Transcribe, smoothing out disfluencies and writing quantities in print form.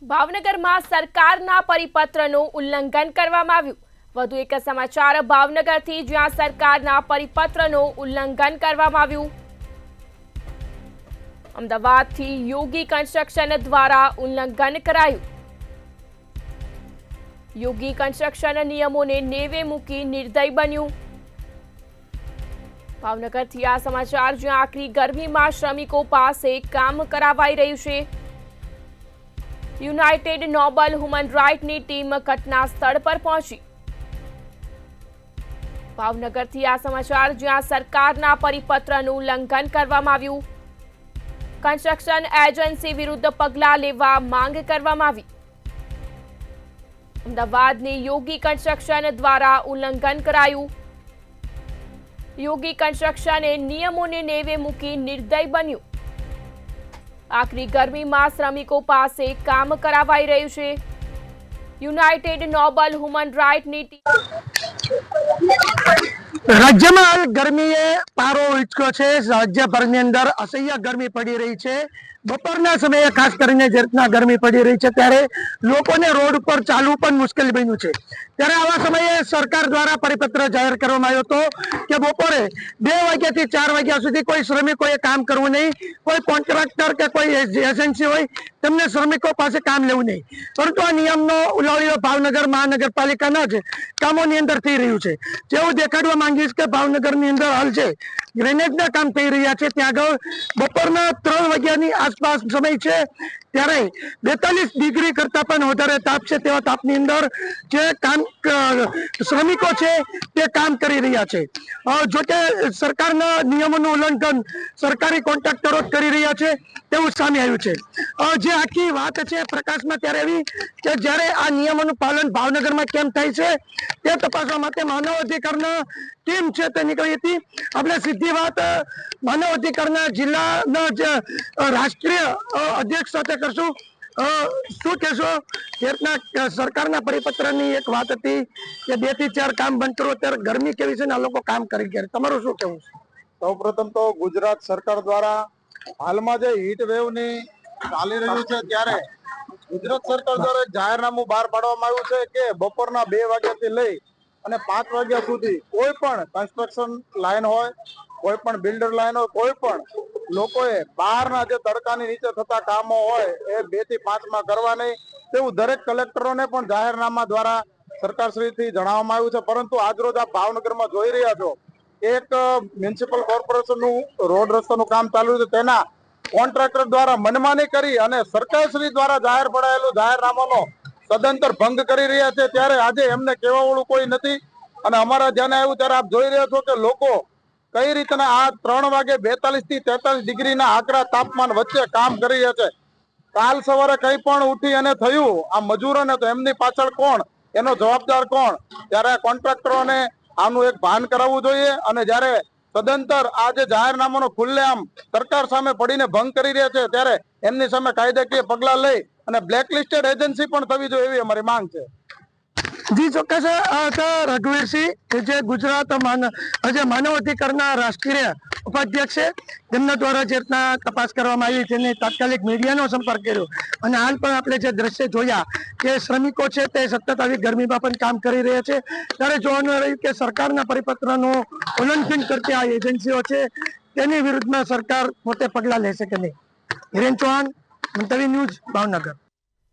ભાવનગરમાં સરકારના પરિપત્રનું ઉલ્લંઘન કરવામાં આવ્યું। વધુ એક સમાચાર ભાવનગરથી, જ્યાં સરકારના પરિપત્રનું ઉલ્લંઘન કરવામાં આવ્યું। અમદાવાદથી યોગી કન્સ્ટ્રક્શન દ્વારા ઉલ્લંઘન કરાયું। યોગી કન્સ્ટ્રક્શન નિયમોને નેવે મૂકી નિર્દય બન્યું। ભાવનગરથી આ સમાચાર, જ્યાં આકરી ગરમીમાં શ્રમિકો પાસે કામ કરાવાઈ રહ્યું છે। યુનાઇટેડ નોબલ હ્યુમન રાઇટની ટીમ ઘટના સ્થળ પર પહોંચી। ભાવનગરથી આ સમાચાર, જ્યાં સરકારના પરિપત્રનું ઉલ્લંઘન કરવામાં આવ્યું। કન્સ્ટ્રક્શન એજન્સી વિરુદ્ધ પગલાં લેવા માંગ કરવામાં આવી। અમદાવાદની યોગી કન્સ્ટ્રક્શન દ્વારા ઉલ્લંઘન કરાયું। યોગી કન્સ્ટ્રક્શને નિયમોને નેવે મૂકી નિર્દય બન્યું। આકરી ગરમીમાં શ્રમિકો પાસે કામ કરાવાઈ રહ્યું છે। યુનાઇટેડ નોબલ હ્યુમન રાઇટની રાજ્યમાં હાલ ગરમીએ પારો ઉચક્યો છે। રાજ્યભરની અંદર અસહ્ય ગરમી પડી રહી છે। બપોરના સમયે ખાસ કરીને જે રીતના ગરમી પડી રહી છે, ત્યારે લોકોને રોડ ઉપર ચાલવું પણ મુશ્કેલ બન્યું છે। ત્યારે આવા સમયે સરકાર દ્વારા પરિપત્ર જાહેર કરવામાં આવ્યો હતો કે બપોરે 2 વાગ્યાથી 4 વાગ્યા સુધી કોઈ શ્રમિકોએ કામ કરવું નહીં। કોઈ કોન્ટ્રાક્ટર કે કોઈ એજન્સી હોય તેમને શ્રમિકો પાસે કામ લેવું નહીં। પરંતુ આ નિયમનો ઉલાળ્યો ભાવનગર મહાનગરપાલિકાના જ કામોની અંદર થઈ રહ્યું છે। જેવું દેખાડવા માંગીશ કે ભાવનગરની અંદર હાલ છે ગ્રેનેડના કામ થઈ રહ્યા છે। ત્યાં આગળ બપોરના 3 વાગ્યાની આસપાસ સમય છે, ત્યારે 42 ડિગ્રી કરતા પણ વધારે તાપ છે। તેવા તાપની અંદર જે કામ શ્રમિકો છે તે કામ કરી રહ્યા છે। જોકે સરકારના નિયમોનું ઉલ્લંઘન સરકારી કોન્ટ્રાક્ટરો કરી રહ્યા છે તેવું સામે આવ્યું છે। જે આખી વાત છે પ્રકાશમાં ત્યારે એવી કે જ્યારે આ નિયમોનું પાલન ભાવનગરમાં કેમ થાય છે તે તપાસવા માટે માનવ અધિકારના ટીમ છે તે નીકળી હતી। આપણે સીધી વાત માનવ અધિકારના જિલ્લાના જે રાષ્ટ્રીય અધ્યક્ષ સાથે કરશું। શું કહેશો? કેટલા સરકારના પરિપત્રની એક વાત હતી કે 2 થી 4 કામ બંધ કરો, ત્યારે ગરમી કેવી છે ને આ લોકો કામ કરી ગયા, તમારું શું કહેવું છે? સૌપ્રથમ તો ગુજરાત સરકાર દ્વારા હાલમાં જે હીટ વેવ ની ચાલી રહ્યું છે, ત્યારે ગુજરાત સરકાર દ્વારા જાહેરનામું બહાર પાડવામાં આવ્યું છે કે બપોરના 2 વાગ્યાથી લઈ અને 5 વાગ્યા સુધી કોઈ પણ કન્સ્ટ્રક્શન લાઈન હોય, કોઈ પણ બિલ્ડર લાઈન હોય, કોઈ પણ લોકોએ બહારના જે તડકાની નીચે થતા કામો હોય એ 2 થી 5 માં કરવા નહીં, તેવું દરેક કલેક્ટરોને પણ જાહેરનામા દ્વારા સરકારશ્રીથી જણાવવામાં આવ્યું છે। પરંતુ આજરોજ આપ ભાવનગરમાં જોઈ રહ્યા છો, એક મ્યુનિસિપલ કોર્પોરેશનનું રોડ રસ્તાનું કામ ચાલુ છે, તેના કોન્ટ્રાક્ટર દ્વારા મનમાની કરી અને સરકારશ્રી દ્વારા જાહેર પડાયેલું જાહેરનામાનો સદંતર ભંગ કરી રહ્યા છે। ત્યારે આજે એમને કહેવાવાળું કોઈ નથી અને અમારા ધ્યાને આવ્યું ત્યારે આપ જોઈ રહ્યા છો કે લોકો કઈ રીતના આ 3 વાગે 42 થી 43 ડિગ્રીના આકરા તાપમાન વચ્ચે કામ કરી રહ્યા છે। કાલ સવારે કઈ પણ ઉઠી અને થયું આ મજૂરોને, તો એમની પાછળ કોણ, એનો જવાબદાર કોણ? ત્યારે કોન્ટ્રાક્ટરોને આનું એક ભાન કરાવવું જોઈએ અને જ્યારે સદંતર આ જે જાહેરનામાનો ખુલ્લેઆમ સરકાર સામે પડીને ભંગ કરી રહ્યા છે, ત્યારે એમની સામે કાયદાકીય પગલાં લઈ અને બ્લેકલિસ્ટેડ એજન્સી પણ થવી જોઈએ એવી અમારી માંગ છે। જી ચોક્કસ। રઘુવીરસિંહ જે ગુજરાત માનવ અધિકારના રાષ્ટ્રીય ઉપાધ્યક્ષ છે, તેમના દ્વારા જે રીતના તપાસ કરવામાં આવી તેને તાત્કાલિક મીડિયાનો સંપર્ક કર્યો અને હાલ પણ આપણે જે દ્રશ્ય જોયા કે શ્રમિકો છે તે સતત આવી ગરમીમાં પણ કામ કરી રહ્યા છે। ત્યારે જોવાનું રહ્યું કે સરકારના પરિપત્રનું ઉલ્લંઘન કરતી આ એજન્સીઓ છે તેની વિરુદ્ધમાં સરકાર પોતે પગલાં લેશે કે નહીં। હિરેન ચૌહાણ, મંતવ્ય ન્યૂઝ, ભાવનગર।